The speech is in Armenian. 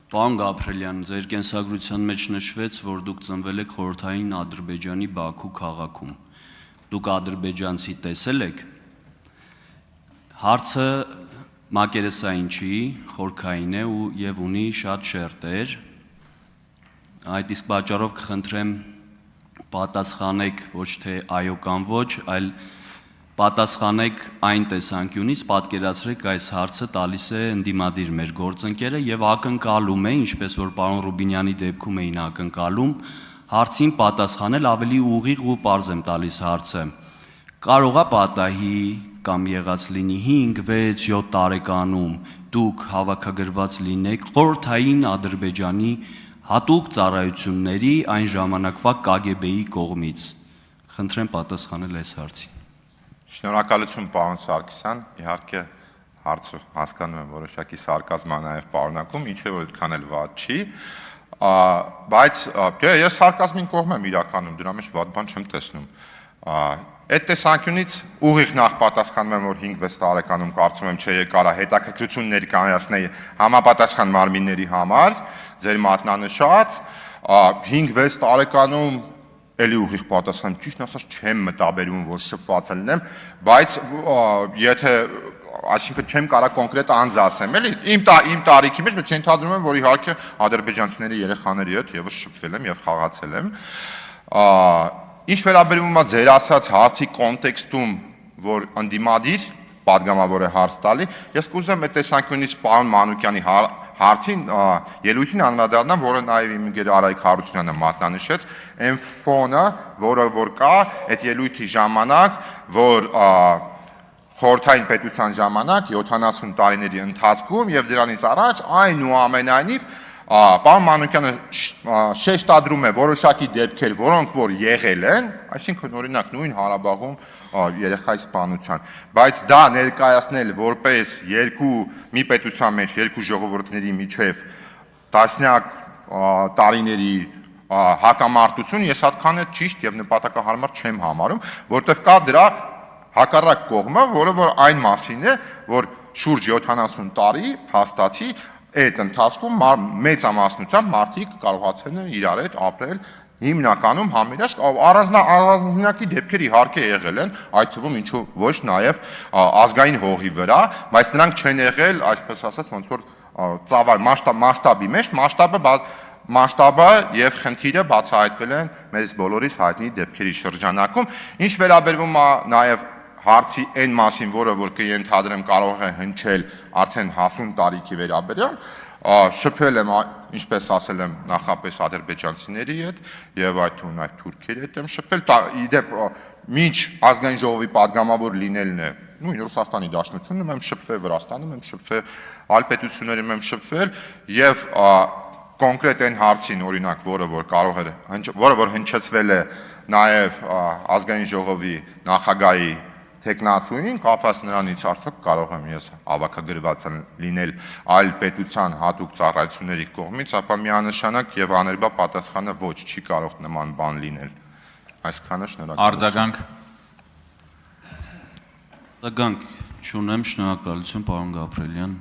Պարոն Գաբրելյան, ձեր կենսագրության մեջ նշվեց, որ դուք ծնվել եք խորհրդային Ադրբեջանի Բաքու քաղաքում։ Դուք ադրբեջանցի տեսել եք։ Հարցը մակերեսային չի, խորքային է եւ ունի շատ շերտեր։ Այդ իսկ պատճառով կխնդրեմ պատասխանեք ոչ թե այո կամ ոչ, այլ պատասխանեք այն տեսանկյունից, պատկերացրեք այս հարցը տալիս է ընդդիմադիր մեր գործընկերը եւ ակնկալում է, ինչպես որ պարոն Ռուբինյանի դեպքում էին ակնկալում, հարցին պատասխանել ավելի ուղիղ ու պարզ եմ տալիս հարցը։ Կարող է պատահի կամ եղած լինի 5, 6, 7 տարեկանում դուք հավաքագրված լինեք խորհրդային Ադրբեջանի հատուկ ծառայությունների այն ժամանակվա KGB-ի կողմից։ Խնդրեմ պատասխանել այս հարցին։ Շնորհակալություն պարոն Սարգսյան, իհարկե հարցը հասկանում եմ որոշակի սարկազմա նաև պարունակում, ինչը որ այդքան էլ վատ չի, բայց ես սարկազմին կողմ եմ իրականում, դրա մեջ վատ բան չեմ տեսնում։ Այդ տեսանկյունից ուղիղ նախ պատասխանում եմ, որ 5-6 տարեկանում կարծում եմ չէ եկարա հետաքրքրություն ներկայացնել համապատասխան մարմինների համար, ձեր մատնանշած, 5-6 տարեկանում էլի ուղիղ պատասխան, ճիշտ ասած չեմ մտաբերում, որ շփված լինեմ, բայց եթե այսինքն չեմ կարող կոնկրետ անձ ասեմ, էլի իմ տարիքի մեջ, բայց ենթադրում եմ, որ իհարկե ադրբեջանցիների երեխաների հետ եւս շփվել եմ եւ խաղացել եմ։ Ինչ վերաբերում է ձեր ասած հարցի կոնտեքստում, որ ընդդիմադիր падգամավոր է հարց տալի, ես կուզեմ այդ տեսանկյունից պարոն Մանուկյանի հարցին ելույթին անդրադառնամ, որը նաև իմ ընկեր Արայք Հարությունյանը մատնանշեց, այն ֆոնը, որը որ կա այդ ելույթի ժամանակ, որ խորհրդային պետության ժամանակ 70 տարիների ընթացքում եւ դրանից առաջ այնուամենայնիվ պարոն Մանուկյանը շեշտադրում է որոշակի դեպքեր, որոնք որ եղել են, այսինքն օրինակ նույն Ղարաբաղում երեխայի սպանության, բայց դա ներկայացնել որպես մի պետության մեջ երկու ժողովուրդների միջև տասնյակ տարիների հակամարտություն, ես այդքան էլ ճիշտ եւ նպատակահարմար չեմ համարում, որտեղ կա դրա հակառակ կողմը, որը որ այն մասին է, որ շուրջ 70 տարի փաստացի այդ ընթացքում մեծամասնությամբ մարդիկ կարողացել են իրար հետ ապրել հիմնականում համերաշխ առանձնակի դեպքեր իհարկե եղել են, այդ թվում ինչու ոչ նաև ազգային հողի վրա, բայց նրանք չեն եղել, այսպես ասած, ոնց որ ծավալ մասշտաբի մեջ, մասշտաբը եւ խնդիրը բացահայտվել են մեզ բոլորիս հայտնի դեպքերի շրջանակում, ինչ վերաբերվում է նաև հարցի այն մասին, որը որ կենթադրեմ կարող է հնչել արդեն հասուն տարիքի վերաբերյալ, շփվել եմ, ինչպես ասել եմ, նախապես ադրբեջանցիների հետ եւ այդ թվում նաև թուրքերի հետ եմ շփվել, իդեպ մինչ ազգային ժողովի падգամավոր լինելն է, նույն Ռուսաստանի Դաշնությունում եմ շփվել, Վրաստանում եմ շփվել, այլ պետություններում եմ շփվել եւ կոնկրետ այն հարցին, օրինակ, որը որ հնչեցվել է նաև ազգային ժողովի նախագահի տեխնացուին, կապված նրանից արդյոք կարող եմ ես հավաքագրված լինել այլ պետության հատուկ ծառայությունների կողմից, ապա միանշանակ եւ աներկբա պատասխանը ոչ, չի կարող նման բան լինել։ Այսքանը շնորհակալություն։ Արձագանք չունեմ, շնորհակալություն պարոն Գաբրելյան։